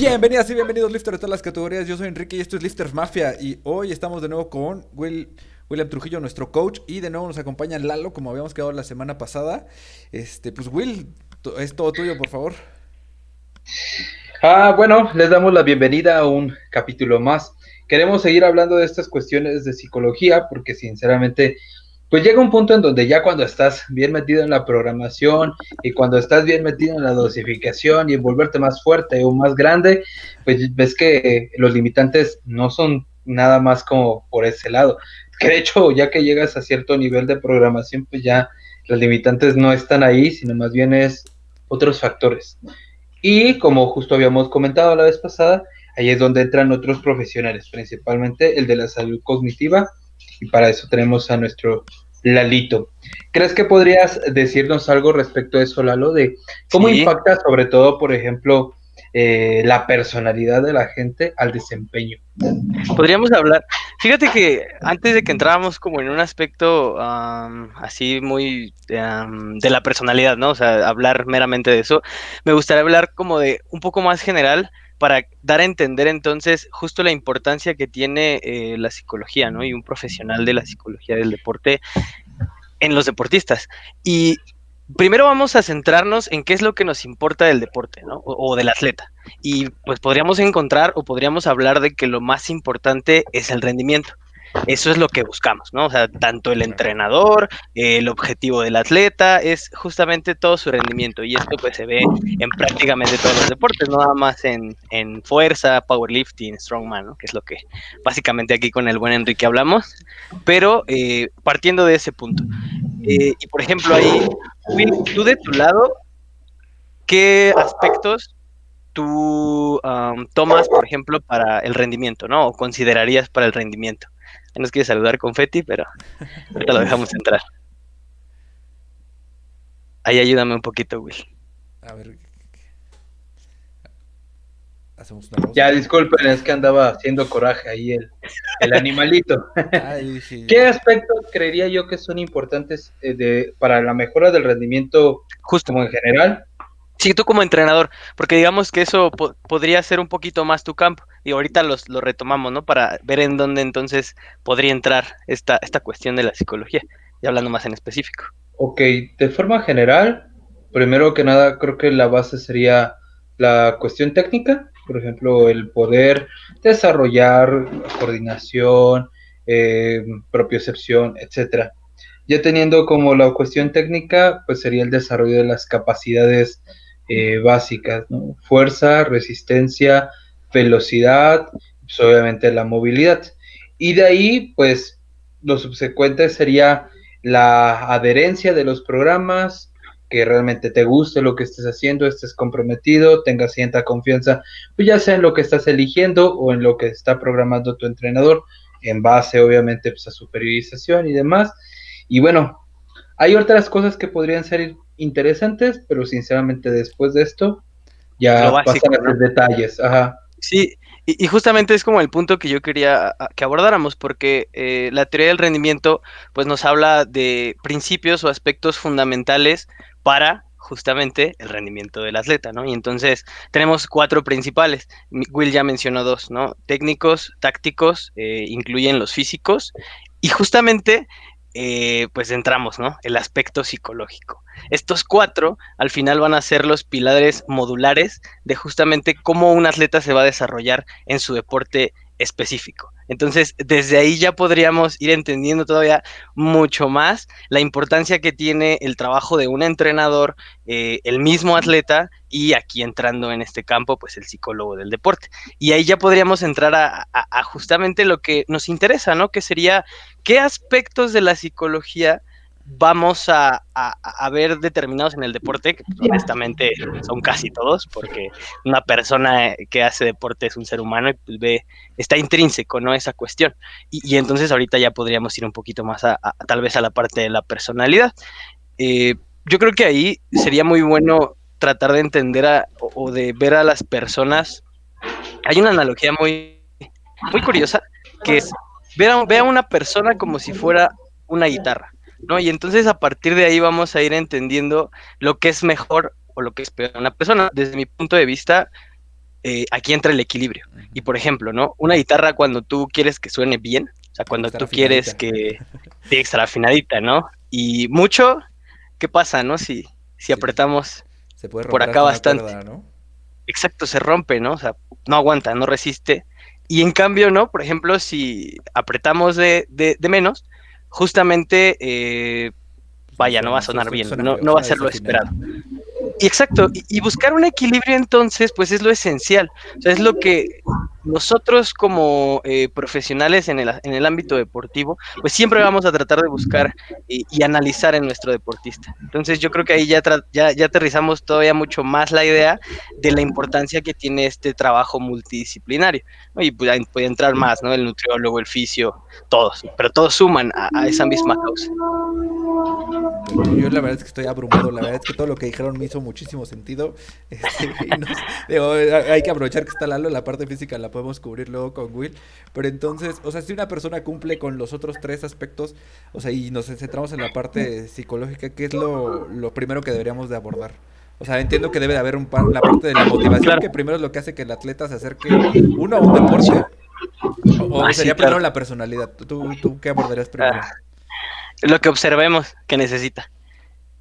Bienvenidas y bienvenidos lifters de todas las categorías. Yo soy Enrique y esto es Lifters Mafia. Y hoy estamos de nuevo con William Trujillo, nuestro coach. Y de nuevo nos acompaña Lalo, como habíamos quedado la semana pasada. Pues Will, es todo tuyo, por favor. Bueno, les damos la bienvenida a un capítulo más. Queremos seguir hablando de estas cuestiones de psicología porque sinceramente, pues llega un punto en donde ya cuando estás bien metido en la programación y cuando estás bien metido en la dosificación y en volverte más fuerte o más grande, pues ves que los limitantes no son nada más como por ese lado. Que de hecho, ya que llegas a cierto nivel de programación, pues ya los limitantes no están ahí, sino más bien es otros factores. Y como justo habíamos comentado la vez pasada, ahí es donde entran otros profesionales, principalmente el de la salud cognitiva, y para eso tenemos a nuestro Lalito. ¿Crees que podrías decirnos algo respecto a eso, Lalo, de cómo Sí, impacta sobre todo, por ejemplo, la personalidad de la gente al desempeño? podríamos hablar. Fíjate que antes de que entráramos como en un aspecto así muy de la personalidad, ¿no? O sea, hablar meramente de eso, me gustaría hablar como de un poco más general para dar a entender entonces justo la importancia que tiene la psicología, ¿no? Y un profesional de la psicología del deporte en los deportistas. Y primero vamos a centrarnos en qué es lo que nos importa del deporte, ¿no? O del atleta. Y pues podríamos encontrar o podríamos hablar de que lo más importante es el rendimiento. Eso es lo que buscamos, ¿no? O sea, tanto el entrenador, el objetivo del atleta, es justamente todo su rendimiento. Y esto pues se ve en prácticamente todos los deportes, no nada más en fuerza, powerlifting, strongman, ¿no? Que es lo que básicamente aquí con el buen Enrique hablamos. Pero partiendo de ese punto. Y por ejemplo, ahí, Will, tú de tu lado, ¿qué aspectos tú tomas, por ejemplo, para el rendimiento, ¿no? O considerarías para el rendimiento. Ya nos quiere saludar Confetti, pero ahorita lo dejamos entrar. Ahí ayúdame un poquito, Will. A ver, hacemos una pausa. Ya, disculpen, es que andaba haciendo coraje ahí el animalito. Ah, yo dije, ¿Qué aspectos creería yo que son importantes para la mejora del rendimiento Justo. como en general? Sí, tú como entrenador, porque digamos que eso podría ser un poquito más tu campo. Y ahorita lo retomamos, ¿no? Para ver en dónde entonces podría entrar esta cuestión de la psicología, y hablando más en específico. Ok, de forma general, primero que nada, creo que la base sería la cuestión técnica, por ejemplo, el poder desarrollar coordinación, propiocepción, etcétera. Ya teniendo como la cuestión técnica, pues sería el desarrollo de las capacidades básicas, ¿no? Fuerza, resistencia, velocidad, pues obviamente la movilidad. Y de ahí, pues, lo subsecuente sería la adherencia de los programas, que realmente te guste lo que estés haciendo, estés comprometido, tengas cierta confianza, pues ya sea en lo que estás eligiendo o en lo que está programando tu entrenador, en base obviamente pues, a su periodización y demás. Y bueno, hay otras cosas que podrían ser interesantes, pero sinceramente después de esto Lo ya pasan básico, a ser ¿no? detalles. Ajá. Sí, y justamente es como el punto que yo quería que abordáramos, porque la teoría del rendimiento pues nos habla de principios o aspectos fundamentales para justamente el rendimiento del atleta, ¿no? Y entonces tenemos cuatro principales. Will ya mencionó dos, ¿no? Técnicos, tácticos, incluyen los físicos, y justamente pues entramos, ¿no? El aspecto psicológico. Estos cuatro al final van a ser los pilares modulares de justamente cómo un atleta se va a desarrollar en su deporte específico. Entonces, desde ahí ya podríamos ir entendiendo todavía mucho más la importancia que tiene el trabajo de un entrenador, el mismo atleta y aquí entrando en este campo, pues el psicólogo del deporte. Y ahí ya podríamos entrar a justamente lo que nos interesa, ¿no? Que sería qué aspectos de la psicología vamos a ver determinados en el deporte, que pues, honestamente son casi todos, porque una persona que hace deporte es un ser humano y pues ve, está intrínseco, ¿no? Esa cuestión. Y entonces ahorita ya podríamos ir un poquito más tal vez a la parte de la personalidad. Eh, yo creo que ahí sería muy bueno tratar de entender o de ver a las personas. Hay una analogía muy curiosa que es ve a una persona como si fuera una guitarra, ¿no? Y entonces a partir de ahí vamos a ir entendiendo lo que es mejor o lo que es peor a una persona. Desde mi punto de vista, aquí entra el equilibrio. Y por ejemplo, ¿no? Una guitarra cuando tú quieres que suene bien, o sea, cuando tú quieres que esté extra afinadita, ¿no? Y mucho, ¿qué pasa, no? Si apretamos se puede por romper acá hasta una bastante. cuerda, ¿no? Exacto, se rompe, ¿no? O sea, no aguanta, no resiste. Y en cambio, ¿no? Por ejemplo, si apretamos de menos, justamente, vaya, no va a sonar bien, suena no, feo, no va a suena ser lo desafinado. esperado. Y exacto, y buscar un equilibrio entonces, pues es lo esencial. O sea, es lo que nosotros como profesionales en el ámbito deportivo, pues siempre vamos a tratar de buscar y analizar en nuestro deportista. Entonces yo creo que ahí ya aterrizamos todavía mucho más la idea de la importancia que tiene este trabajo multidisciplinario, ¿no? Y pues ahí puede entrar más, ¿no? El nutriólogo, el fisio, todos, pero todos suman a esa misma causa. Yo la verdad es que estoy abrumado, la verdad es que todo lo que dijeron me hizo muchísimo sentido. Y digo, hay que aprovechar que está Lalo, la parte física la podemos cubrir luego con Will. Pero entonces, o sea, si una persona cumple con los otros tres aspectos, o sea, y nos centramos en la parte psicológica, ¿qué es lo primero que deberíamos de abordar? O sea, entiendo que debe de haber la parte de la motivación, Claro. que primero es lo que hace que el atleta se acerque, uno, a un deporte, o Sí, sería claro. primero la personalidad. ¿Tú qué abordarías primero? Lo que observemos que necesita.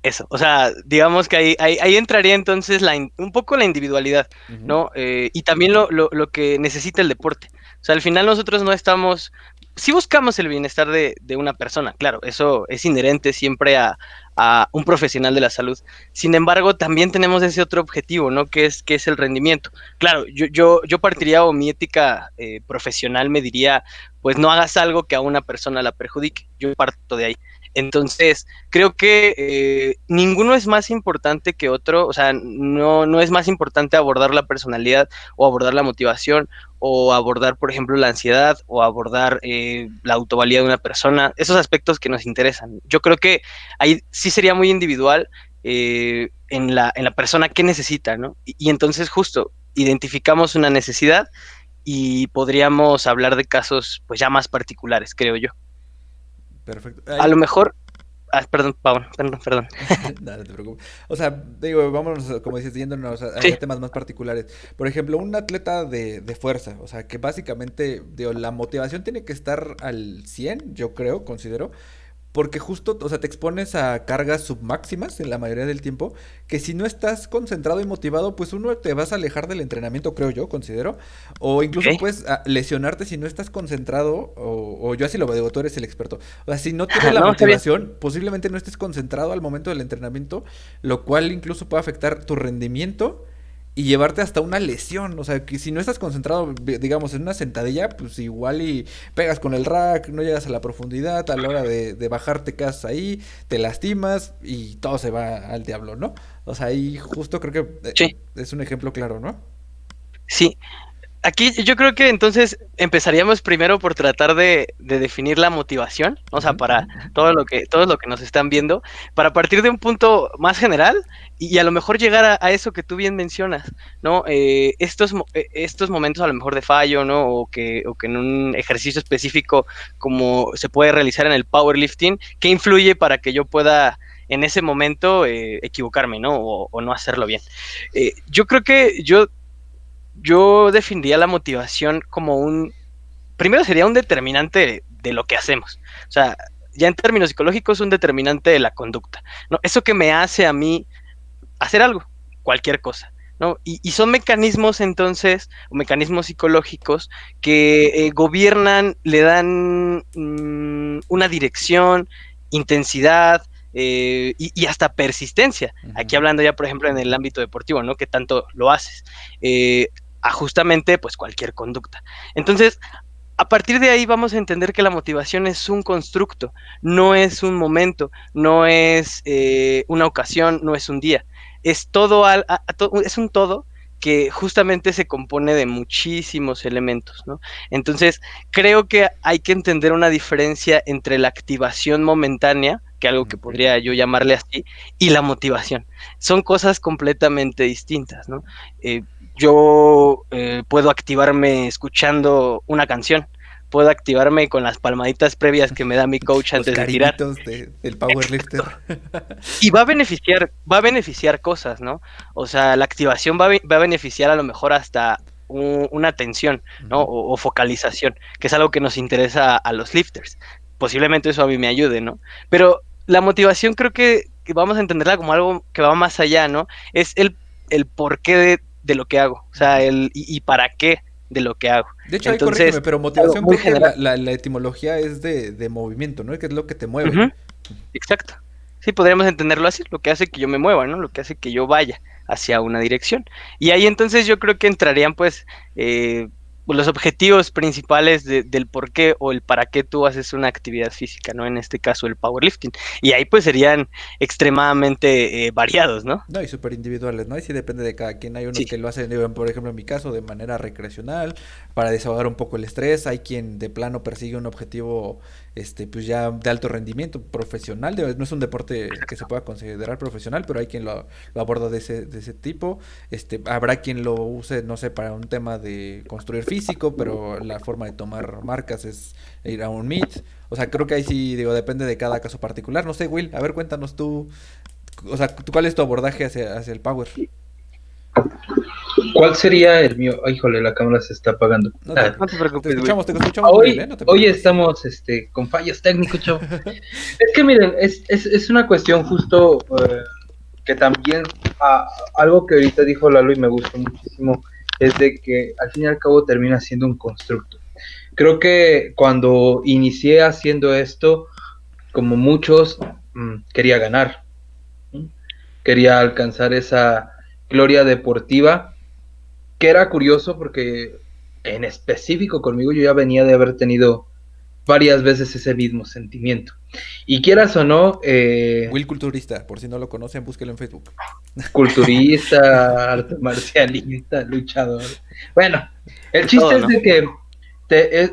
Eso, o sea, digamos que ahí entraría entonces un poco la individualidad, Ujú. ¿no? Y también lo que necesita el deporte. O sea, al final nosotros no estamos, sí buscamos el bienestar de una persona, claro, eso es inherente siempre a un profesional de la salud. Sin embargo, también tenemos ese otro objetivo, ¿no? Que es el rendimiento. Claro, yo partiría o mi ética profesional me diría, pues no hagas algo que a una persona la perjudique. Yo parto de ahí. Entonces, creo que ninguno es más importante que otro, o sea, no es más importante abordar la personalidad o abordar la motivación o abordar, por ejemplo, la ansiedad o abordar la autovalía de una persona, esos aspectos que nos interesan. Yo creo que ahí sí sería muy individual en la persona que necesita, ¿no? Y entonces justo identificamos una necesidad y podríamos hablar de casos pues ya más particulares, creo yo. Perfecto. A lo mejor. Perdón, Pablo, perdón. Nada, no te preocupes. O sea, digo, vámonos, como dices, yéndonos a Sí, temas más particulares. Por ejemplo, un atleta de fuerza, o sea, que básicamente, digo, la motivación tiene que estar al 100 yo creo, considero, porque justo, o sea, te expones a cargas submáximas en la mayoría del tiempo, que si no estás concentrado y motivado, pues uno te vas a alejar del entrenamiento, creo yo, considero, o incluso ok. puedes lesionarte si no estás concentrado, o yo así lo veo, tú eres el experto. O sea, si no tienes la No, está bien. motivación, posiblemente no estés concentrado al momento del entrenamiento, lo cual incluso puede afectar tu rendimiento y llevarte hasta una lesión. O sea, que si no estás concentrado, digamos, en una sentadilla, pues igual y pegas con el rack, no llegas a la profundidad, a la hora de bajar te quedas ahí, te lastimas y todo se va al diablo, ¿no? O sea, ahí justo creo que Sí, es un ejemplo claro, ¿no? sí. Aquí yo creo que entonces empezaríamos primero por tratar de definir la motivación, o sea, Ujú. para todo lo que nos están viendo, para partir de un punto más general y a lo mejor llegar a eso que tú bien mencionas, ¿no? Estos momentos a lo mejor de fallo, ¿no? O que en un ejercicio específico como se puede realizar en el powerlifting, ¿qué influye para que yo pueda en ese momento equivocarme, ¿no? O no hacerlo bien. Yo creo que yo definiría la motivación como primero sería un determinante de lo que hacemos. O sea, ya en términos psicológicos, un determinante de la conducta, ¿no? Eso que me hace a mí hacer algo, cualquier cosa, ¿no? Y son mecanismos entonces, o mecanismos psicológicos que gobiernan, le dan una dirección, intensidad, y hasta persistencia. Aquí Ujú. hablando ya, por ejemplo, en el ámbito deportivo, ¿no? Que tanto lo haces. Eh, a justamente, pues, cualquier conducta. Entonces, a partir de ahí vamos a entender que la motivación es un constructo, no es un momento, no es una ocasión, no es un día, es todo, es un todo que justamente se compone de muchísimos elementos, ¿no? Entonces, creo que hay que entender una diferencia entre la activación momentánea, que algo que Ok. podría yo llamarle así, y la motivación. Son cosas completamente distintas, ¿no? Yo puedo activarme escuchando una canción, puedo activarme con las palmaditas previas que me da mi coach Los antes de tirar. cariñitos del powerlifter. Y va a beneficiar cosas, ¿no? O sea, la activación va a beneficiar a lo mejor hasta una atención, ¿no? O focalización, que es algo que nos interesa a los lifters. Posiblemente eso a mí me ayude, ¿no? Pero la motivación creo que vamos a entenderla como algo que va más allá, ¿no? Es el porqué de lo que hago, o sea, y para qué de lo que hago. De hecho, ahí Entonces, corrígeme, pero algo motivación muy creo que general. la etimología es de movimiento, ¿no? Que es lo que te mueve. Ujú, exacto. Sí, podríamos entenderlo así, lo que hace que yo me mueva, ¿no? Lo que hace que yo vaya hacia una dirección. Y ahí entonces yo creo que entrarían eh, pues, los objetivos principales del por qué o el para qué tú haces una actividad física, ¿no? En este caso el powerlifting. Y ahí pues serían extremadamente variados, ¿no? No, y súper individuales, ¿no? Y sí depende de cada quien. Hay unos Sí, que lo hacen, digo, por ejemplo, en mi caso, de manera recreacional, para desahogar un poco el estrés. Hay quien de plano persigue un objetivo, pues ya de alto rendimiento profesional. No es un deporte que se pueda considerar profesional, pero hay quien lo aborda de ese tipo. Habrá quien lo use, no sé, para un tema de construir físico, pero la forma de tomar marcas es ir a un meet. O sea, creo que ahí sí, digo, depende de cada caso particular. No sé, Will, a ver, cuéntanos tú. O sea, ¿cuál es tu abordaje hacia el power? ¿Cuál sería el mío? Ay, híjole, la cámara se está apagando. No te, no te te preocupes, güey. escuchamos, te escuchamos muy bien, ¿eh? Hoy, No te hoy preocupes. estamos con fallos técnicos, chavo. Es que miren, es una cuestión justo que también algo que ahorita dijo Lalo y me gustó muchísimo, es de que al fin y al cabo termina siendo un constructo. Creo que cuando inicié haciendo esto, como muchos, quería ganar, ¿no? Quería alcanzar esa gloria deportiva, que era curioso porque en específico conmigo yo ya venía de haber tenido varias veces ese mismo sentimiento. Y quieras o no, Will Culturista, por si no lo conocen, búsquelo en Facebook. culturista, arte marcialista, luchador. Bueno, el De chiste todo, es ¿no? de que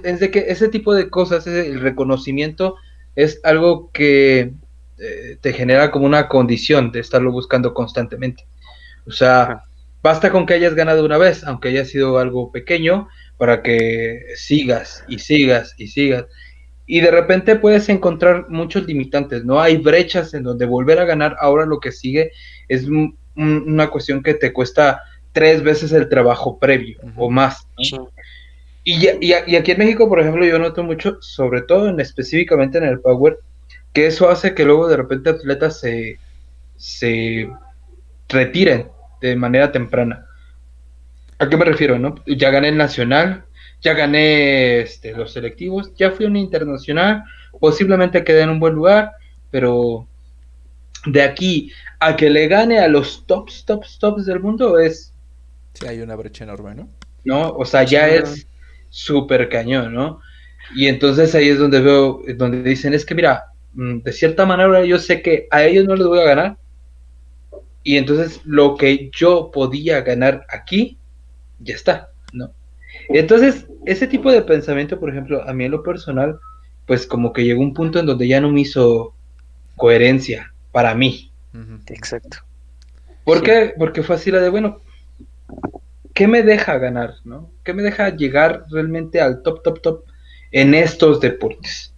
es de que ese tipo de cosas, el reconocimiento, es algo que te genera como una condición de estarlo buscando constantemente. O sea, Ajá. basta con que hayas ganado una vez, aunque haya sido algo pequeño, para que sigas y sigas y sigas. Y de repente puedes encontrar muchos limitantes, ¿no? Hay brechas en donde volver a ganar ahora lo que sigue es una cuestión que te cuesta 3 veces el trabajo previo o Ujú. más, ¿no? Sí. Y aquí en México, por ejemplo, yo noto mucho, sobre todo específicamente en el Power, que eso hace que luego de repente atletas se retiren de manera temprana. ¿A qué me refiero, no? Ya gané el nacional, ya gané los selectivos, ya fui a un internacional, posiblemente quedé en un buen lugar, pero de aquí a que le gane a los tops del mundo es, Sí, hay una brecha enorme, ¿no? ¿no? O sea, Sí, ya no, no. es súper cañón, ¿no? Y entonces ahí es donde veo, donde dicen, es que mira, de cierta manera yo sé que a ellos no les voy a ganar, y entonces lo que yo podía ganar aquí, ya está, ¿no? Entonces, ese tipo de pensamiento, por ejemplo, a mí en lo personal, pues como que llegó un punto en donde ya no me hizo coherencia para mí. Ujú. Exacto. ¿Por Sí. qué? Porque fue así la de, bueno, ¿qué me deja ganar, no? ¿Qué me deja llegar realmente al top en estos deportes?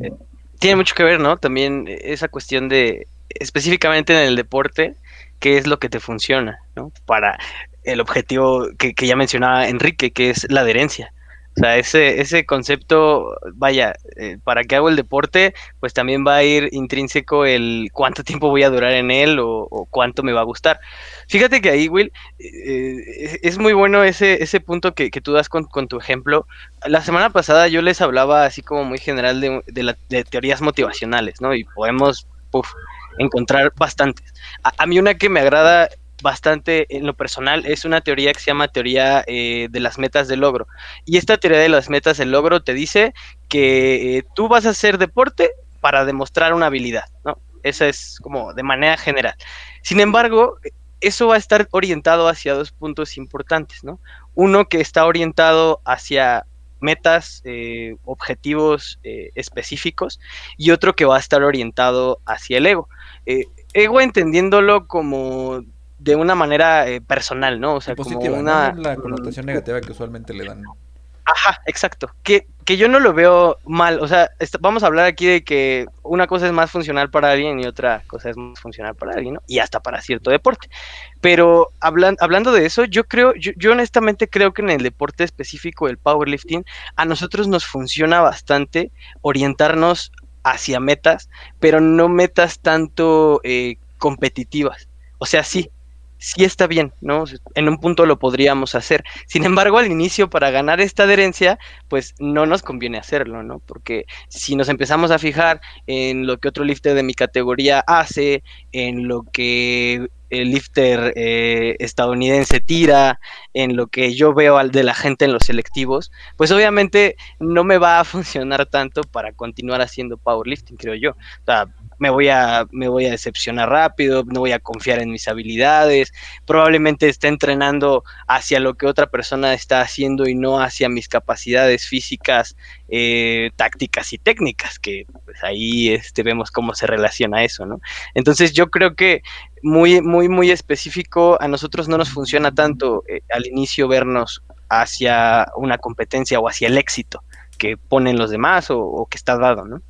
Eh, ¿No? Tiene mucho que ver, ¿no? También esa cuestión de, específicamente en el deporte, qué es lo que te funciona, ¿no? Para el objetivo que ya mencionaba Enrique, que es la adherencia. O sea, ese concepto, vaya, para que hago el deporte, pues también va a ir intrínseco el cuánto tiempo voy a durar en él o cuánto me va a gustar. Fíjate que ahí, Will, es muy bueno ese punto que tú das con tu ejemplo. La semana pasada yo les hablaba así como muy general de teorías motivacionales, ¿no? Y podemos encontrar bastantes. A mí una que me agrada bastante en lo personal es una teoría que se llama teoría de las metas de logro. Y esta teoría de las metas de logro te dice que tú vas a hacer deporte para demostrar una habilidad, ¿no? Esa es como de manera general. Sin embargo, eso va a estar orientado hacia dos puntos importantes, ¿no? Uno que está orientado hacia metas, objetivos específicos, y otro que va a estar orientado hacia el ego. Ego entendiéndolo como de una manera personal, ¿no? O Y sea, como positiva, ¿no? No una... la connotación negativa que usualmente le dan. Ajá, exacto. Que yo no lo veo mal. O sea, vamos a hablar aquí de que una cosa es más funcional para alguien y otra cosa es más funcional para alguien, ¿no? Y hasta para cierto deporte. Pero hablando de eso, yo honestamente creo que en el deporte específico del powerlifting, a nosotros nos funciona bastante orientarnos hacia metas, pero no metas tanto competitivas. O sea, sí está bien, ¿no? En un punto lo podríamos hacer. Sin embargo, al inicio, para ganar esta adherencia, pues no nos conviene hacerlo, ¿no? Porque si nos empezamos a fijar en lo que otro lifter de mi categoría hace, en lo que el lifter estadounidense tira, en lo que yo veo de la gente en los selectivos, pues obviamente no me va a funcionar tanto para continuar haciendo powerlifting, creo yo. O sea, me voy a decepcionar rápido, no voy a confiar en mis habilidades, probablemente esté entrenando hacia lo que otra persona está haciendo y no hacia mis capacidades físicas, tácticas y técnicas, que pues ahí vemos cómo se relaciona eso, ¿no? Entonces yo creo que muy específico, a nosotros no nos funciona tanto al inicio vernos hacia una competencia o hacia el éxito que ponen los demás o que está dado, ¿no?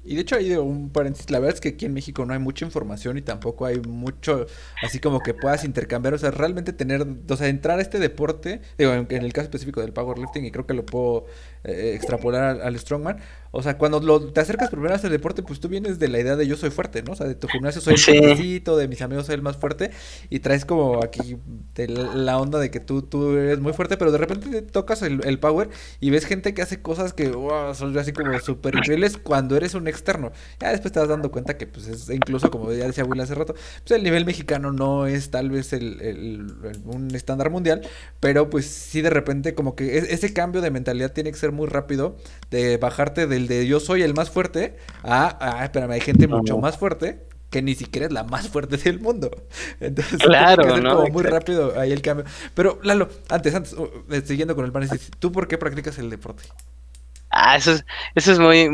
Y de hecho, ahí de un paréntesis, la verdad es que aquí en México no hay mucha información y tampoco hay mucho, así como que puedas intercambiar, o sea, realmente tener, o sea, entrar a este deporte, digo, en el caso específico del powerlifting, y creo que lo puedo extrapolar al strongman, o sea, cuando te acercas primero a este deporte, pues tú vienes de la idea de yo soy fuerte, ¿no? O sea, de tu gimnasio soy el Sí, fuertecito, de mis amigos soy el más fuerte, y traes como aquí la onda de que tú eres muy fuerte, pero de repente te tocas el power y ves gente que hace cosas que wow, son así como súper increíbles cuando eres un externo. Ya después te vas dando cuenta que pues es incluso como ya decía Will hace rato, pues el nivel mexicano no es tal vez un estándar mundial, pero pues sí de repente como que ese cambio de mentalidad tiene que ser muy rápido, de bajarte del de yo soy el más fuerte espérame, hay gente mucho más fuerte que ni siquiera es la más fuerte del mundo. Entonces tiene que claro, ser ¿no? como muy Exacto. rápido ahí el cambio. Pero Lalo, siguiendo con el paréntesis, ¿tú por qué practicas el deporte? Eso es muy,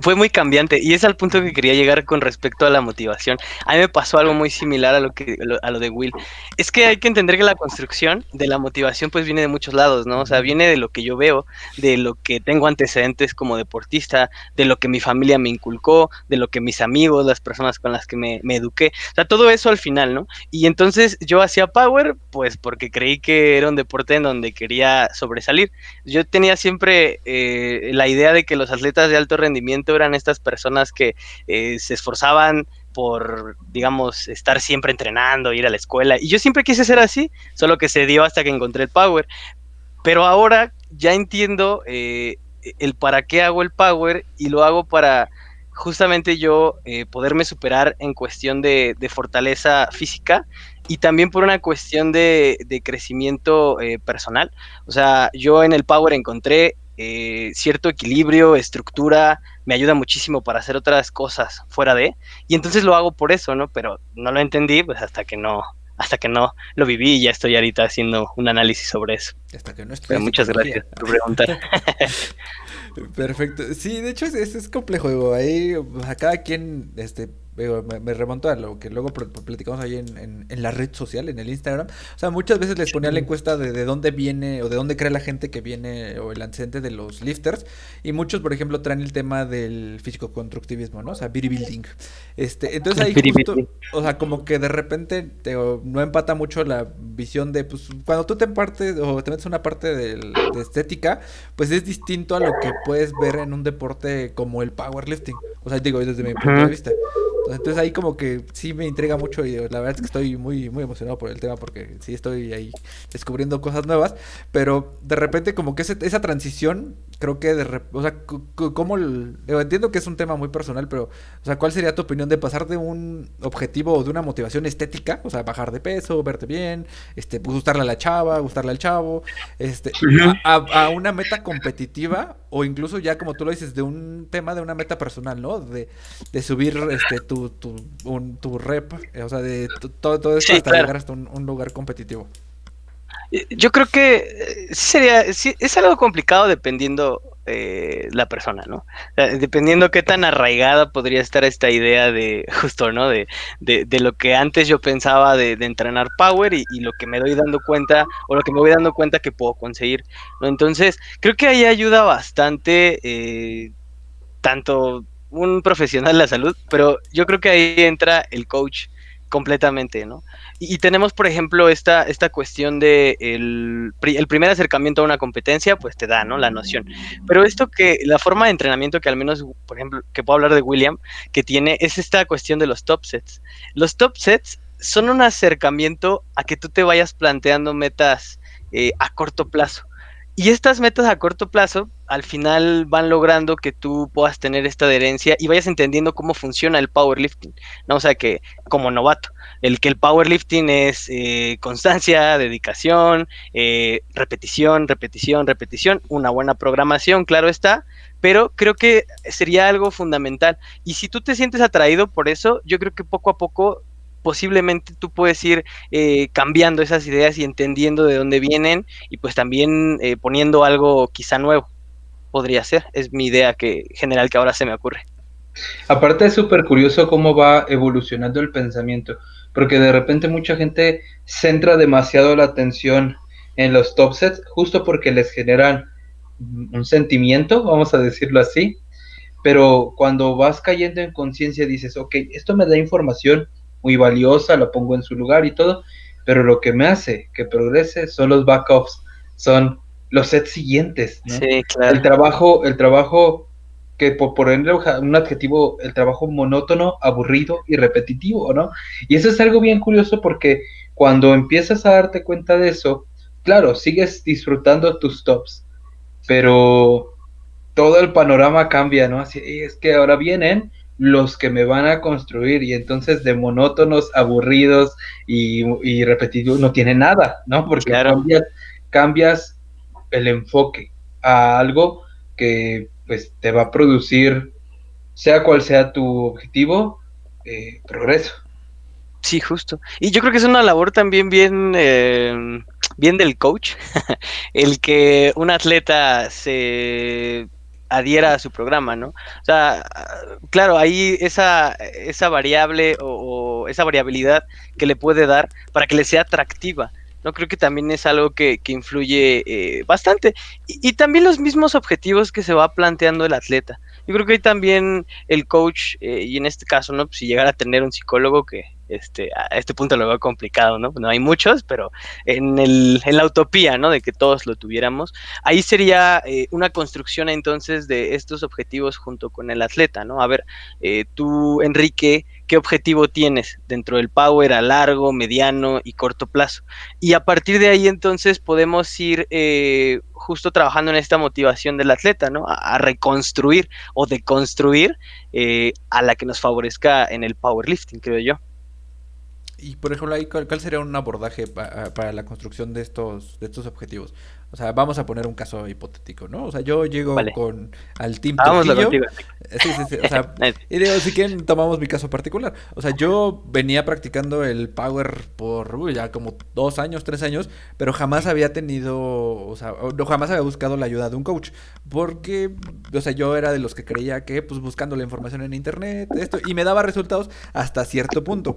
fue muy cambiante y es al punto que quería llegar con respecto a la motivación. A mí me pasó algo muy similar a lo de Will. Es que hay que entender que la construcción de la motivación pues viene de muchos lados, ¿no? O sea, viene de lo que yo veo, de lo que tengo antecedentes como deportista, de lo que mi familia me inculcó, de lo que mis amigos, las personas con las que me eduqué. O sea, todo eso al final, ¿no? Y entonces yo hacía power pues porque creí que era un deporte en donde quería sobresalir. Yo tenía siempre la idea de que los atletas de alto rendimiento eran estas personas que se esforzaban por, digamos, estar siempre entrenando, ir a la escuela. Y yo siempre quise ser así, solo que se dio hasta que encontré el power. Pero ahora ya entiendo el para qué hago el power y lo hago para justamente yo poderme superar en cuestión de fortaleza física y también por una cuestión de crecimiento personal. O sea, yo en el power encontré cierto equilibrio, estructura, me ayuda muchísimo para hacer otras cosas fuera de, y entonces lo hago por eso, ¿no? Pero no lo entendí pues hasta que no lo viví y ya estoy ahorita haciendo un análisis sobre eso. Hasta que no Pero estudié muchas psicología. gracias por preguntar. Perfecto. Sí, de hecho es complejo, digo, ahí, o sea, cada quien, digo, me remonto a lo que luego platicamos ahí en la red social, en el Instagram. O sea, muchas veces les ponía la encuesta de dónde viene o de dónde cree la gente que viene o el antecedente de los lifters. Y muchos, por ejemplo, traen el tema del físico-constructivismo, ¿no? O sea, bodybuilding. Entonces ahí justo, o sea, como que de repente no empata mucho la visión de, pues, cuando tú te partes o te metes una parte de estética, pues es distinto a lo que puedes ver en un deporte como el powerlifting. O sea, digo, desde mi punto de Ujú. vista. Entonces ahí como que sí me intriga mucho y la verdad es que estoy muy emocionado por el tema porque sí estoy ahí descubriendo cosas nuevas, pero de repente como que esa transición, creo que o sea, como entiendo que es un tema muy personal, pero o sea, ¿cuál sería tu opinión de pasar de un objetivo o de una motivación estética, o sea, bajar de peso, verte bien, pues, gustarle a la chava, gustarle al chavo, Ujú. a una meta competitiva o incluso ya como tú lo dices, de un tema de una meta personal, ¿no? De subir tu rep, o sea, de todo esto Sí, hasta claro. llegar hasta un lugar competitivo. Yo creo que sí es algo complicado dependiendo la persona, ¿no? O sea, dependiendo qué tan arraigada podría estar esta idea de, justo, ¿no? De lo que antes yo pensaba de entrenar power y lo que me doy dando cuenta, o lo que me voy dando cuenta que puedo conseguir, ¿no? Entonces, creo que ahí ayuda bastante, tanto un profesional de la salud, pero yo creo que ahí entra el coach completamente, ¿no? Y tenemos, por ejemplo, esta cuestión de el primer acercamiento a una competencia, pues te da, ¿no? La noción. Pero esto que, la forma de entrenamiento que al menos, por ejemplo, que puedo hablar de William, que tiene, es esta cuestión de los top sets. Los top sets son un acercamiento a que tú te vayas planteando metas a corto plazo. Y estas metas a corto plazo, al final van logrando que tú puedas tener esta adherencia y vayas entendiendo cómo funciona el powerlifting, ¿no? O sea que, como novato, que el powerlifting es constancia, dedicación, repetición, repetición, repetición, una buena programación, claro está, pero creo que sería algo fundamental. Y si tú te sientes atraído por eso, yo creo que poco a poco posiblemente tú puedes ir cambiando esas ideas y entendiendo de dónde vienen y pues también poniendo algo quizá nuevo. Podría ser, es mi idea general que ahora se me ocurre. Aparte es súper curioso cómo va evolucionando el pensamiento, porque de repente mucha gente centra demasiado la atención en los top sets, justo porque les generan un sentimiento, vamos a decirlo así, pero cuando vas cayendo en conciencia dices, ok, esto me da información muy valiosa, la pongo en su lugar y todo, pero lo que me hace que progrese son los backups, son los sets siguientes, ¿no? Sí, claro. El trabajo que por ponerle un adjetivo, el trabajo monótono, aburrido y repetitivo, ¿no? Y eso es algo bien curioso porque cuando empiezas a darte cuenta de eso, claro, sigues disfrutando tus tops, pero todo el panorama cambia, ¿no? Así es que ahora vienen los que me van a construir y entonces de monótonos, aburridos y repetitivos no tiene nada, ¿no? Porque claro. cambias el enfoque a algo que pues te va a producir, sea cual sea tu objetivo, progreso. Sí, justo. Y yo creo que es una labor también bien del coach, el que un atleta se adhiera a su programa, ¿no? O sea, claro, ahí esa variable o esa variabilidad que le puede dar para que le sea atractiva. No creo que también es algo que influye bastante. Y también los mismos objetivos que se va planteando el atleta. Yo creo que ahí también el coach, y en este caso, ¿no? Pues si llegara a tener un psicólogo que a este punto lo veo complicado, ¿no? No hay muchos, pero en la utopía, ¿no? De que todos lo tuviéramos, ahí sería una construcción entonces de estos objetivos junto con el atleta, ¿no? A ver, tú, Enrique, ¿qué objetivo tienes dentro del power a largo, mediano y corto plazo? Y a partir de ahí entonces podemos ir justo trabajando en esta motivación del atleta, ¿no? A reconstruir o deconstruir a la que nos favorezca en el powerlifting, creo yo. Y por ejemplo, ahí, ¿cuál sería un abordaje para la construcción de estos objetivos? O sea, vamos a poner un caso hipotético, ¿no? O sea, yo llego Vale. al Team Hagámoslo Trujillo. contigo. Sí, sí, sí. O sea, Nice. y digo, si quieren, tomamos mi caso particular. O sea, yo venía practicando el power por ya como 2 años, 3 años, pero jamás había tenido, o sea, no, jamás había buscado la ayuda de un coach. Porque, o sea, yo era de los que creía que, pues, buscando la información en internet, esto, y me daba resultados hasta cierto punto.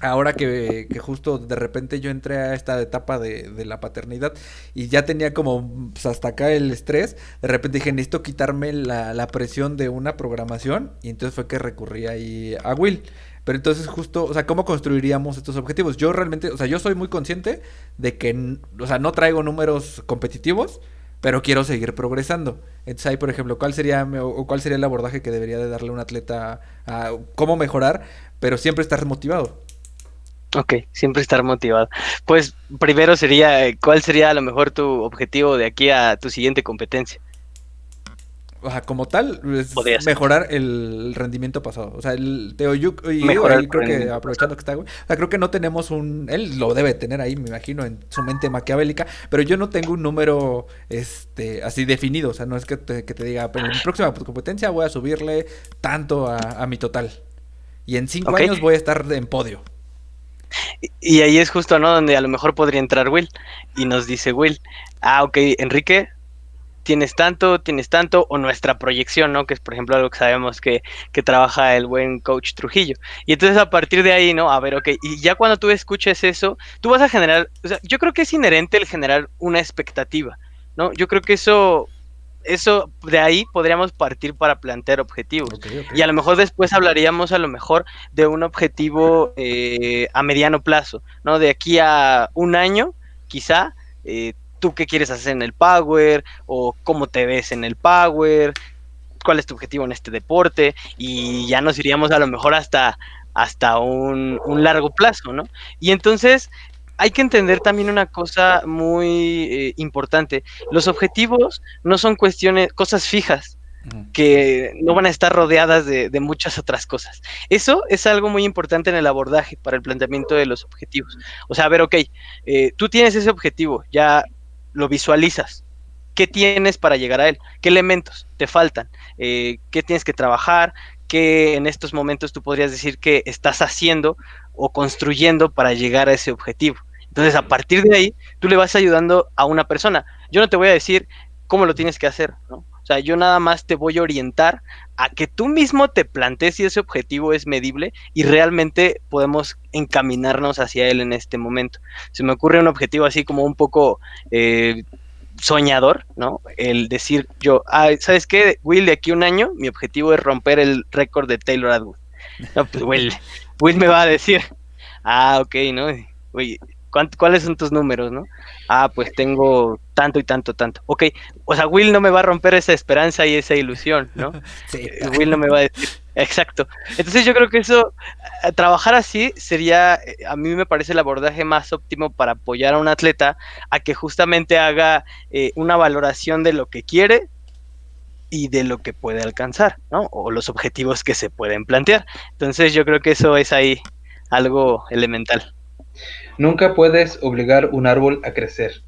Ahora que justo de repente yo entré a esta etapa de la paternidad y ya tenía como pues, hasta acá el estrés, de repente dije, necesito quitarme la presión de una programación y entonces fue que recurrí ahí a Will. Pero entonces justo, o sea, ¿cómo construiríamos estos objetivos? Yo realmente, o sea, yo soy muy consciente de que, o sea, no traigo números competitivos, pero quiero seguir progresando. Entonces ahí, por ejemplo, cuál sería el abordaje que debería de darle un atleta a cómo mejorar, pero siempre estar motivado? Ok, siempre estar motivado. Pues primero sería, ¿cuál sería a lo mejor tu objetivo de aquí a tu siguiente competencia? O sea, como tal, es Podría ser. mejorar el rendimiento pasado. O sea, el Teo Yuk, y digo, Mejorar ahí tu creo que rendimiento aprovechando pasado. que está, güey. O sea, creo que no tenemos él lo debe tener ahí, me imagino, en su mente maquiavélica, pero yo no tengo un número, así definido. O sea, no es que te diga, pero en mi próxima competencia voy a subirle tanto a mi total. Y en cinco Ok, años voy a estar en podio. y ahí es justo, ¿no? Donde a lo mejor podría entrar Will. Y nos dice Will, ah, ok, Enrique, tienes tanto, o nuestra proyección, ¿no? Que es, por ejemplo, algo que sabemos que trabaja el buen coach Trujillo. Y entonces a partir de ahí, ¿no? A ver, ok, y ya cuando tú escuches eso, tú vas a generar, o sea, yo creo que es inherente el generar una expectativa, ¿no? Yo creo que eso de ahí podríamos partir para plantear objetivos. Ok, ok. Y a lo mejor después hablaríamos a lo mejor de un objetivo a mediano plazo, ¿no? De aquí a un año, quizá, tú qué quieres hacer en el Power, o cómo te ves en el Power, cuál es tu objetivo en este deporte, y ya nos iríamos a lo mejor hasta un largo plazo, ¿no? Y entonces hay que entender también una cosa muy importante. Los objetivos no son cosas fijas Ujú. que no van a estar rodeadas de muchas otras cosas. Eso es algo muy importante en el abordaje para el planteamiento de los objetivos. O sea, a ver, ok, tú tienes ese objetivo, ya lo visualizas. ¿Qué tienes para llegar a él? ¿Qué elementos te faltan? ¿Qué tienes que trabajar? ¿Qué en estos momentos tú podrías decir que estás haciendo o construyendo para llegar a ese objetivo? Entonces, a partir de ahí, tú le vas ayudando a una persona. Yo no te voy a decir cómo lo tienes que hacer, ¿no? O sea, yo nada más te voy a orientar a que tú mismo te plantees si ese objetivo es medible y realmente podemos encaminarnos hacia él en este momento. Se me ocurre un objetivo así como un poco soñador, ¿no? El decir yo, ¿sabes qué, Will? De aquí a un año, mi objetivo es romper el récord de Taylor Atwood. No, pues Will me va a decir, ok, ¿no? Oye, ¿cuáles son tus números, no? Pues tengo tanto y tanto, tanto. Ok, o sea, Will no me va a romper esa esperanza y esa ilusión, ¿no? Sí. Will no me va a decir, exacto. Entonces yo creo que eso, trabajar así sería, a mí me parece el abordaje más óptimo para apoyar a un atleta a que justamente haga una valoración de lo que quiere y de lo que puede alcanzar, ¿no? O los objetivos que se pueden plantear. Entonces yo creo que eso es ahí algo elemental. Nunca puedes obligar un árbol a crecer.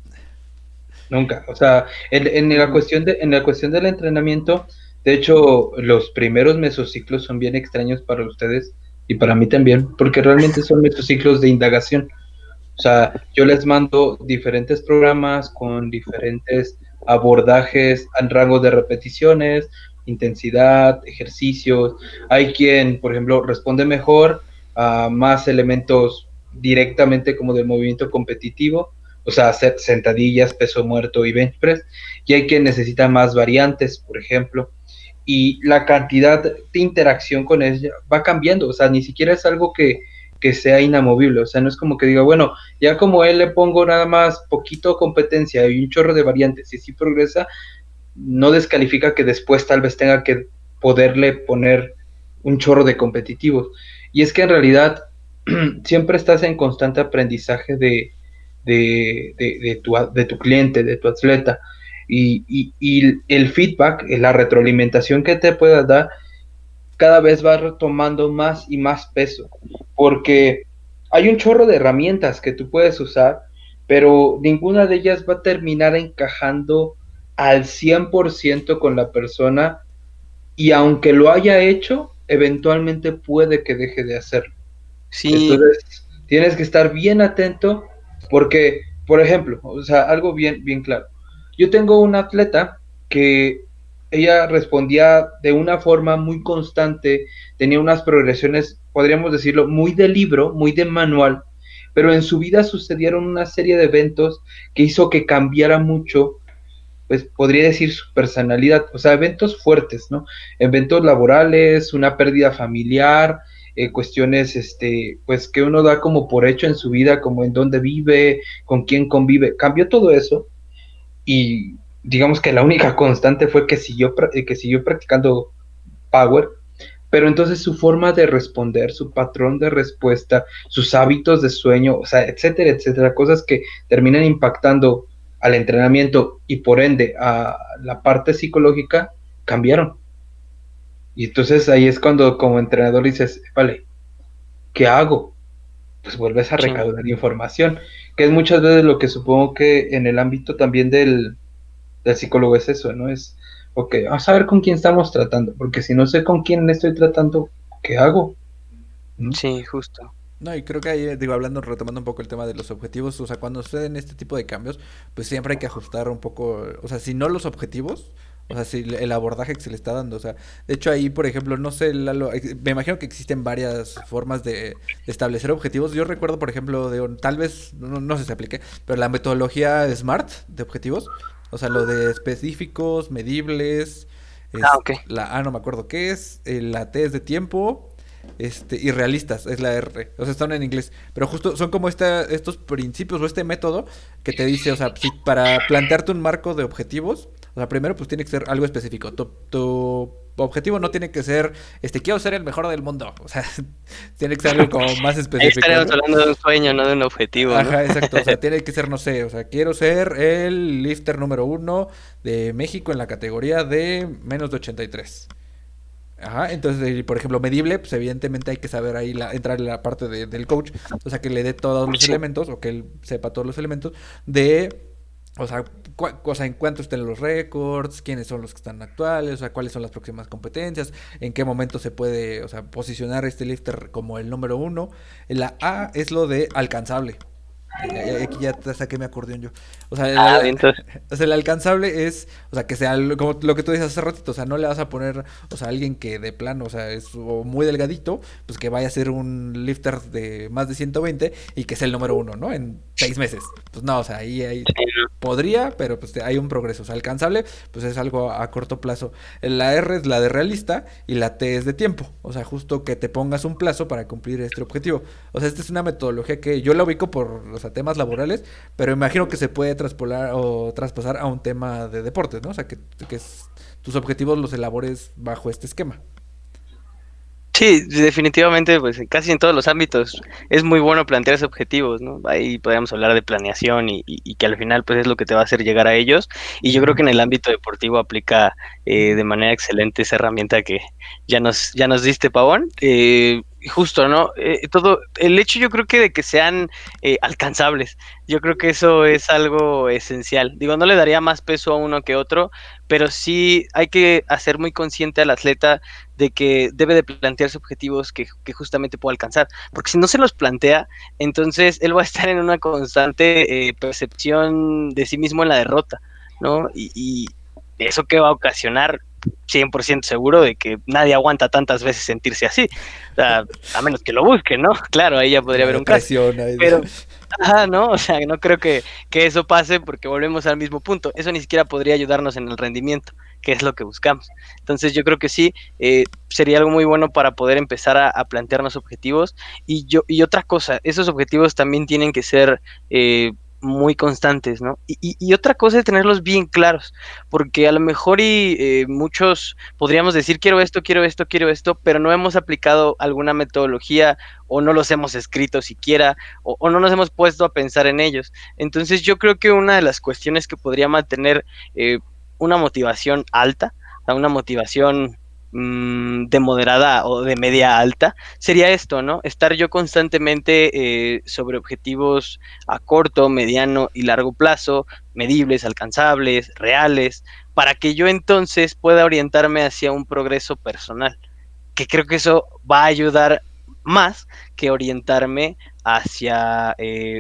Nunca. O sea, en la cuestión del entrenamiento, de hecho, los primeros mesociclos son bien extraños para ustedes y para mí también, porque realmente son mesociclos de indagación. O sea, yo les mando diferentes programas con diferentes abordajes en rango de repeticiones, intensidad, ejercicios. Hay quien, por ejemplo, responde mejor a más elementos directamente como del movimiento competitivo, o sea, hacer sentadillas, peso muerto y bench press. Y hay quien necesita más variantes, por ejemplo. Y la cantidad de interacción con ella va cambiando, o sea, ni siquiera es algo que sea inamovible, o sea, no es como que diga, bueno, ya como él le pongo nada más poquito competencia y un chorro de variantes y si progresa, no descalifica que después tal vez tenga que poderle poner un chorro de competitivos. Y es que en realidad siempre estás en constante aprendizaje de tu cliente, de tu atleta. Y el feedback, la retroalimentación que te pueda dar, cada vez va retomando más y más peso, porque hay un chorro de herramientas que tú puedes usar, pero ninguna de ellas va a terminar encajando al 100% con la persona y aunque lo haya hecho, eventualmente puede que deje de hacerlo. Sí, Entonces, tienes que estar bien atento porque, por ejemplo, o sea, algo bien, bien claro. Yo tengo una atleta que ella respondía de una forma muy constante, tenía unas progresiones, podríamos decirlo, muy de libro, muy de manual, pero en su vida sucedieron una serie de eventos que hizo que cambiara mucho, pues podría decir su personalidad, o sea, eventos fuertes, ¿no? Eventos laborales, una pérdida familiar, cuestiones, pues que uno da como por hecho en su vida, como en dónde vive, con quién convive, cambió todo eso y digamos que la única constante fue que siguió practicando Power, pero entonces su forma de responder, su patrón de respuesta, sus hábitos de sueño, o sea, etcétera, etcétera, cosas que terminan impactando al entrenamiento y por ende a la parte psicológica, cambiaron. Y entonces ahí es cuando como entrenador dices, vale, ¿qué hago? Pues vuelves a sí, recaudar información, que es muchas veces lo que supongo que en el ámbito también del psicólogo es eso, ¿no? Es, ok, vamos a ver con quién estamos tratando, porque si no sé con quién estoy tratando, ¿qué hago? ¿Mm? sí, justo. No, y creo que ahí, digo, hablando, retomando un poco el tema de los objetivos, o sea, cuando suceden este tipo de cambios, pues siempre hay que ajustar un poco, o sea, si no los objetivos, o sea, si el abordaje que se le está dando, o sea, de hecho ahí, por ejemplo, no sé, Lalo, me imagino que existen varias formas de establecer objetivos. Yo recuerdo, por ejemplo, tal vez, no sé si se aplique, pero la metodología SMART de objetivos, o sea, lo de específicos, medibles, Ah, ok. no me acuerdo qué es, la T es de tiempo, y realistas, es la R. O sea, están en inglés. Pero justo son como estos principios o este método que te dice, o sea, si para plantearte un marco de objetivos, o sea, primero pues tiene que ser algo específico. Tu objetivo no tiene que ser, quiero ser el mejor del mundo. O sea, tiene que ser algo como más Ahí específico, estaríamos ¿no? hablando de un sueño, no de un objetivo, ¿no? Ajá, exacto. O sea, tiene que ser, no sé, o sea, quiero ser el lifter número uno de México en la categoría de menos de 83. Ajá, entonces, por ejemplo, medible, pues evidentemente hay que saber ahí entrar en la parte del coach, o sea, que le dé todos los Sí. elementos, o que él sepa todos los elementos de, o sea, en cuánto estén los récords, quiénes son los que están actuales, o sea, cuáles son las próximas competencias, en qué momento se puede, o sea, posicionar este lifter como el número uno. La A es lo de alcanzable. Aquí ya te saqué mi acordeón yo. O sea, Ah, bien, entonces, o sea, el alcanzable es, o sea, que sea como lo que tú dices hace ratito, o sea, no le vas a poner, o sea, alguien que de plano, o sea, es o muy delgadito, pues que vaya a ser un lifter de más de 120 y que sea el número uno, ¿no? En 6 meses. Pues no, o sea, ahí sí, podría, pero pues hay un progreso. O sea, alcanzable, pues es algo a corto plazo. La R es la de realista y la T es de tiempo. O sea, justo que te pongas un plazo para cumplir este objetivo. O sea, esta es una metodología que yo la ubico por, o sea, temas laborales, pero imagino que se puede traspolar o traspasar a un tema de deportes, ¿no? O sea, tus objetivos los elabores bajo este esquema. sí, definitivamente, pues casi en todos los ámbitos es muy bueno plantearse objetivos, ¿no? Ahí podríamos hablar de planeación y que al final pues es lo que te va a hacer llegar a ellos. Y yo creo que en el ámbito deportivo aplica de manera excelente esa herramienta que ya nos diste, Pavón. Y justo, ¿no? Todo, el hecho yo creo que de que sean alcanzables, yo creo que eso es algo esencial. Digo, no le daría más peso a uno que otro, pero sí hay que hacer muy consciente al atleta de que debe de plantearse objetivos que justamente pueda alcanzar, porque si no se los plantea, entonces él va a estar en una constante percepción de sí mismo en la derrota, ¿no? Y eso que va a ocasionar 100% seguro de que nadie aguanta tantas veces sentirse así, o sea, a menos que lo busque, ¿no? Claro, ahí ya podría La haber un caso, depresión ahí. pero ajá, ¿no? O sea, no creo que eso pase porque volvemos al mismo punto. Eso ni siquiera podría ayudarnos en el rendimiento, que es lo que buscamos. Entonces yo creo que sí, sería algo muy bueno para poder empezar a plantearnos objetivos. Y otra cosa, esos objetivos también tienen que ser muy constantes, ¿no? Y otra cosa es tenerlos bien claros, porque a lo mejor muchos podríamos decir quiero esto, quiero esto, quiero esto, pero no hemos aplicado alguna metodología o no los hemos escrito siquiera o no nos hemos puesto a pensar en ellos. Entonces yo creo que una de las cuestiones que podría mantener una motivación alta, o sea, una motivación de moderada o de media alta, sería esto, ¿no? Estar yo constantemente sobre objetivos a corto, mediano y largo plazo, medibles, alcanzables, reales, para que yo entonces pueda orientarme hacia un progreso personal, que creo que eso va a ayudar más que orientarme hacia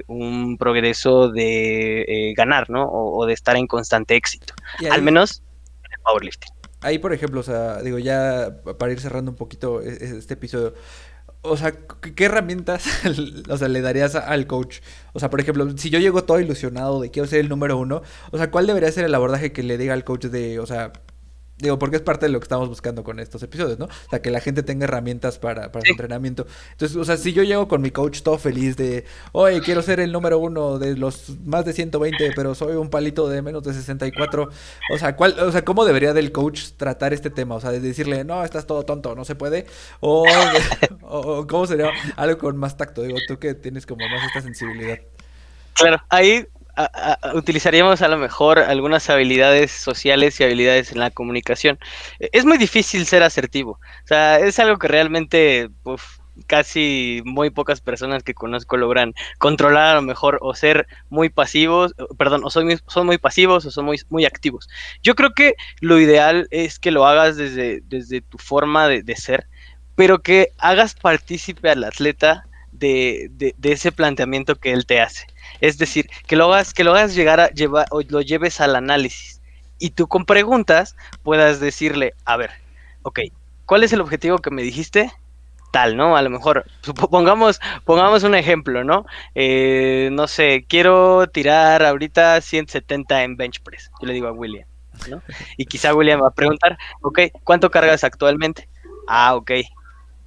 un progreso de ganar, ¿no? O de estar en constante éxito, Y al ahí, menos en el powerlifting. ahí, por ejemplo, o sea, digo, ya para ir cerrando un poquito este episodio, o sea, ¿qué herramientas, o sea, le darías al coach? O sea, por ejemplo, si yo llego todo ilusionado de quiero ser el número uno, o sea, ¿cuál debería ser el abordaje que le diga al coach de, o sea, digo, porque es parte de lo que estamos buscando con estos episodios, ¿no? O sea, que la gente tenga herramientas para su Sí, entrenamiento. Entonces, o sea, si yo llego con mi coach todo feliz de, oye, quiero ser el número uno de los más de 120, pero soy un palito de menos de 64, o sea, o sea, ¿cómo debería del coach tratar este tema? O sea, de decirle, no, estás todo tonto, no se puede. O, o ¿cómo sería algo con más tacto? Digo, tú que tienes como más esta sensibilidad. claro, ahí utilizaríamos a lo mejor algunas habilidades sociales y habilidades en la comunicación. Es muy difícil ser asertivo, o sea, es algo que realmente casi muy pocas personas que conozco logran controlar a lo mejor o ser muy pasivos, perdón, son muy pasivos o son muy activos. Yo creo que lo ideal es que lo hagas desde tu forma de ser, pero que hagas partícipe al atleta de ese planteamiento que él te hace. Es decir, que lo hagas llegar a llevar o lo lleves al análisis y tú con preguntas puedas decirle, a ver, ok, ¿cuál es el objetivo que me dijiste? Tal, ¿no? A lo mejor, pongamos un ejemplo, ¿no? No sé, quiero tirar ahorita 170 en bench press. Yo le digo a William, ¿no? Y quizá William va a preguntar, ok, ¿cuánto cargas actualmente? Ah, ok,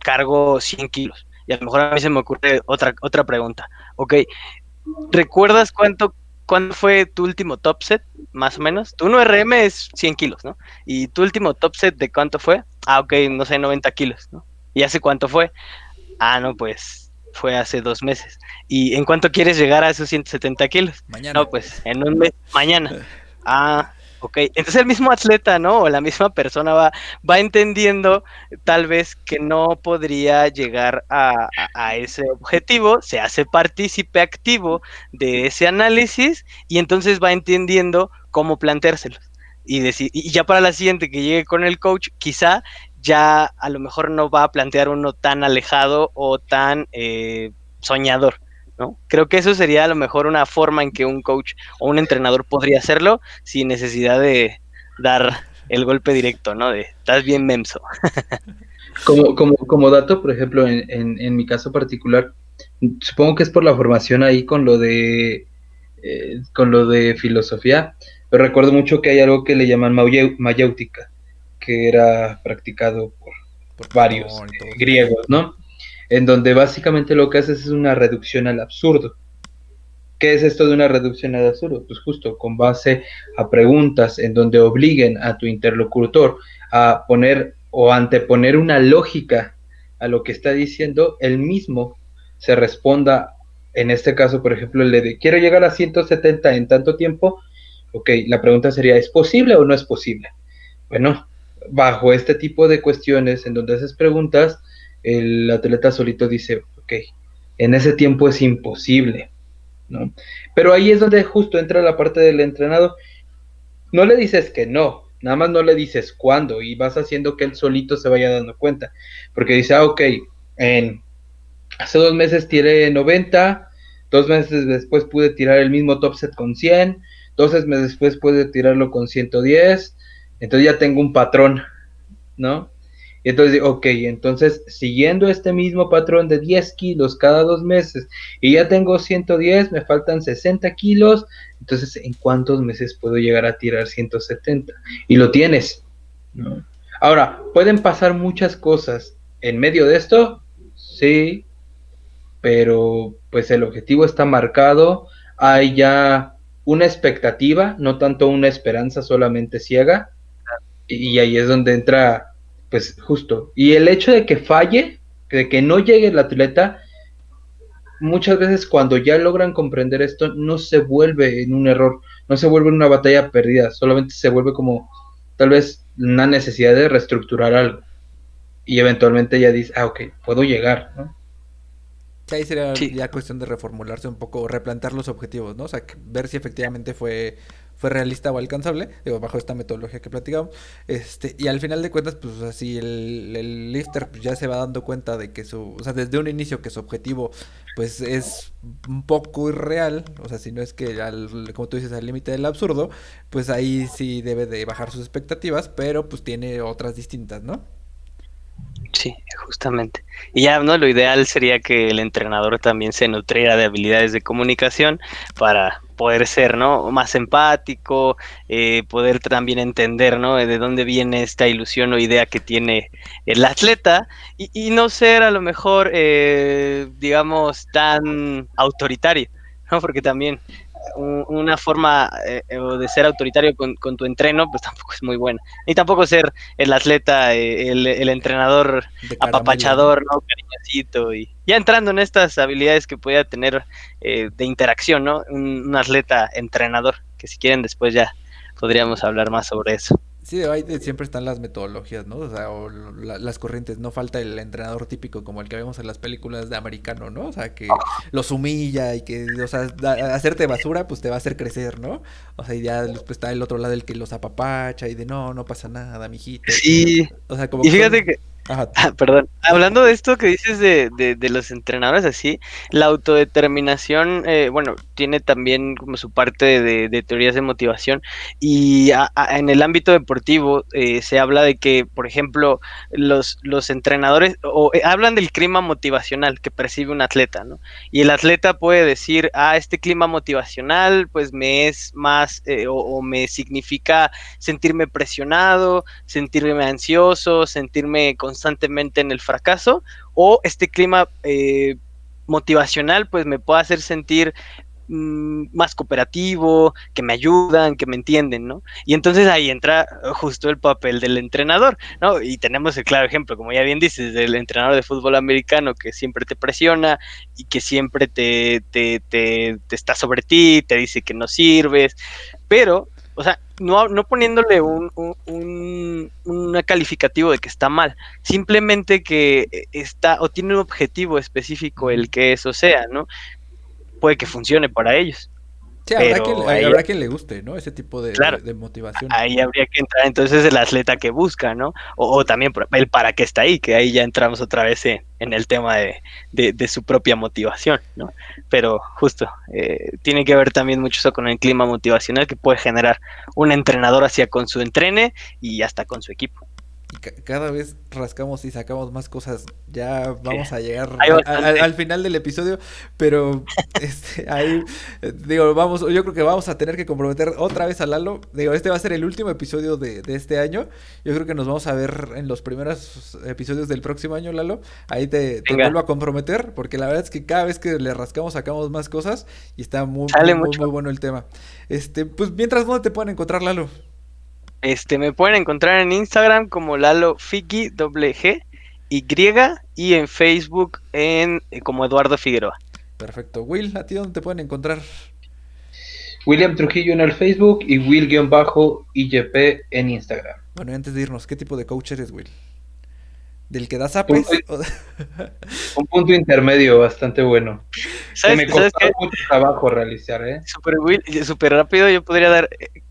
cargo 100 kilos. Y a lo mejor a mí se me ocurre otra pregunta. Ok, ¿recuerdas cuánto fue tu último top set? Más o menos. Tu 1RM es 100 kilos, ¿no? ¿Y tu último top set de cuánto fue? Ah, ok, no sé, 90 kilos, ¿no? ¿Y hace cuánto fue? Ah, no, pues fue hace 2 meses. ¿Y en cuánto quieres llegar a esos 170 kilos? Mañana. No, pues en un mes, mañana. Ah, ok. Entonces el mismo atleta, ¿no? O la misma persona va entendiendo tal vez que no podría llegar a ese objetivo, se hace partícipe activo de ese análisis y entonces va entendiendo cómo planteárselo. Y ya para la siguiente que llegue con el coach, quizá ya a lo mejor no va a plantear uno tan alejado o tan soñador, ¿no? Creo que eso sería a lo mejor una forma en que un coach o un entrenador podría hacerlo sin necesidad de dar el golpe directo, ¿no? De, estás bien menso. Como dato, por ejemplo, en mi caso particular, supongo que es por la formación ahí con lo de filosofía, pero recuerdo mucho que hay algo que le llaman mayéutica, que era practicado por varios Platón y todo. griegos, ¿no? En donde básicamente lo que haces es una reducción al absurdo. ¿Qué es esto de una reducción al absurdo? Pues justo con base a preguntas en donde obliguen a tu interlocutor a poner o anteponer una lógica a lo que está diciendo, él mismo se responda, en este caso, por ejemplo, el de quiero llegar a 170 en tanto tiempo, ok, la pregunta sería, ¿es posible o no es posible? Bueno, bajo este tipo de cuestiones en donde haces preguntas, el atleta solito dice, ok, en ese tiempo es imposible, ¿no? Pero ahí es donde justo entra la parte del entrenador. No le dices que no, nada más no le dices cuándo y vas haciendo que él solito se vaya dando cuenta. Porque dice, ok, hace 2 meses tiré 90, 2 meses después pude tirar el mismo top set con 100, 2 meses después pude tirarlo con 110, entonces ya tengo un patrón, ¿no? Y entonces, ok, entonces siguiendo este mismo patrón de 10 kilos cada 2 meses y ya tengo 110, me faltan 60 kilos, entonces ¿en cuántos meses puedo llegar a tirar 170? Y lo tienes, ¿no? Ahora, ¿pueden pasar muchas cosas en medio de esto? Sí, pero pues el objetivo está marcado, hay ya una expectativa, no tanto una esperanza solamente ciega, y ahí es donde entra, pues justo. Y el hecho de que falle, de que no llegue el atleta, muchas veces cuando ya logran comprender esto, no se vuelve en un error, no se vuelve en una batalla perdida, solamente se vuelve como tal vez una necesidad de reestructurar algo. Y eventualmente ya dice, ah, ok, puedo llegar, ¿no? Sí, ahí sería Sí, ya cuestión de reformularse un poco, replantear los objetivos, ¿no? O sea, ver si efectivamente fue realista o alcanzable, digo, bajo esta metodología que platicamos. Y al final de cuentas, pues así el lifter pues, ya se va dando cuenta de que o sea, desde un inicio que su objetivo, pues es un poco irreal, o sea, si no es que, como tú dices, al límite del absurdo, pues ahí sí debe de bajar sus expectativas, pero pues tiene otras distintas, ¿no? sí, justamente. Y ya, ¿no? Lo ideal sería que el entrenador también se nutriera de habilidades de comunicación para poder ser, ¿no? Más empático, poder también entender, ¿no? De dónde viene esta ilusión o idea que tiene el atleta y no ser a lo mejor, digamos, tan autoritario, ¿no? Porque también una forma de ser autoritario con tu entreno, pues tampoco es muy buena. Y tampoco ser el atleta, el entrenador De caramelo. apapachador, ¿no? Cariñosito. Y ya entrando en estas habilidades que pueda tener de interacción, ¿no? Un atleta entrenador, que si quieren después ya podríamos hablar más sobre eso. Sí, ahí siempre están las metodologías, ¿no? O sea, o las corrientes. No falta el entrenador típico como el que vemos en las películas de americano, ¿no? O sea, que los humilla y que, o sea, hacerte basura, pues te va a hacer crecer, ¿no? O sea, y ya después está el otro lado el que los apapacha y de no pasa nada, mijito. Sí, O sea, como y que fíjate son... que Ajá. Perdón. Hablando de esto que dices de los entrenadores así, la autodeterminación, bueno, tiene también como su parte de teorías de motivación y en el ámbito deportivo se habla de que, por ejemplo, los entrenadores hablan del clima motivacional que percibe un atleta, ¿no? Y el atleta puede decir, este clima motivacional pues me es más o me significa sentirme presionado, sentirme ansioso, sentirme constantemente en el fracaso, o este clima motivacional pues me puede hacer sentir más cooperativo, que me ayudan, que me entienden, ¿no? Y entonces ahí entra justo el papel del entrenador, ¿no? Y tenemos el claro ejemplo, como ya bien dices, del entrenador de fútbol americano que siempre te presiona y que siempre te está sobre ti, te dice que no sirves, pero, o sea, no poniéndole un calificativo de que está mal, simplemente que está o tiene un objetivo específico el que eso sea, ¿no? Puede que funcione para ellos. Sí, Pero ahí, habrá quien le guste, ¿no? Ese tipo claro, de motivación. ahí habría que entrar entonces el atleta que busca, ¿no? O también el para qué está ahí, que ahí ya entramos otra vez en el tema de su propia motivación, ¿no? Pero justo, tiene que ver también mucho eso con el clima motivacional que puede generar un entrenador hacia con su entrene y hasta con su equipo. Y cada vez rascamos y sacamos más cosas. Ya vamos Sí, a llegar hay bastante. al final del episodio, pero ahí digo, yo creo que vamos a tener que comprometer otra vez a Lalo. Digo, este va a ser el último episodio de este año. Yo creo que nos vamos a ver en los primeros episodios del próximo año, Lalo. Ahí te Venga, vuelvo a comprometer, porque la verdad es que cada vez que le rascamos sacamos más cosas y está sale mucho. muy bueno el tema. Pues mientras, ¿dónde te pueden encontrar, Lalo? Me pueden encontrar en Instagram como Lalo Figi, doble G, Y, y en Facebook como Eduardo Figueroa. Perfecto. Will, ¿a ti dónde te pueden encontrar? William Trujillo en el Facebook y Will-IGP en Instagram. Bueno, y antes de irnos, ¿qué tipo de coach eres, Will? ¿Del que da Punto, zapes? un punto intermedio bastante bueno. Que me ¿Sabes costó qué? mucho trabajo realizar, ¿eh? Súper rápido, yo podría dar.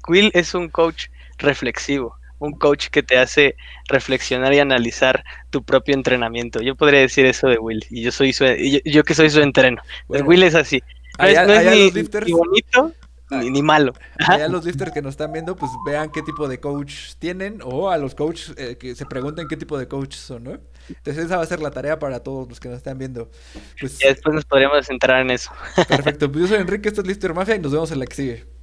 Will es un coach reflexivo, un coach que te hace reflexionar y analizar tu propio entrenamiento. Yo podría decir eso de Will, y yo que soy su entreno. Entonces, Bueno, Will es así. No es allá ni, los lifters, ni bonito ni malo. Ajá. allá los lifters que nos están viendo, pues vean qué tipo de coach tienen o a los coaches que se pregunten qué tipo de coach son, ¿no? Entonces esa va a ser la tarea para todos los que nos están viendo. Ya Pues después nos podríamos centrar en eso. perfecto, pues yo soy Enrique, esto es Lister Mafia y nos vemos en la que sigue.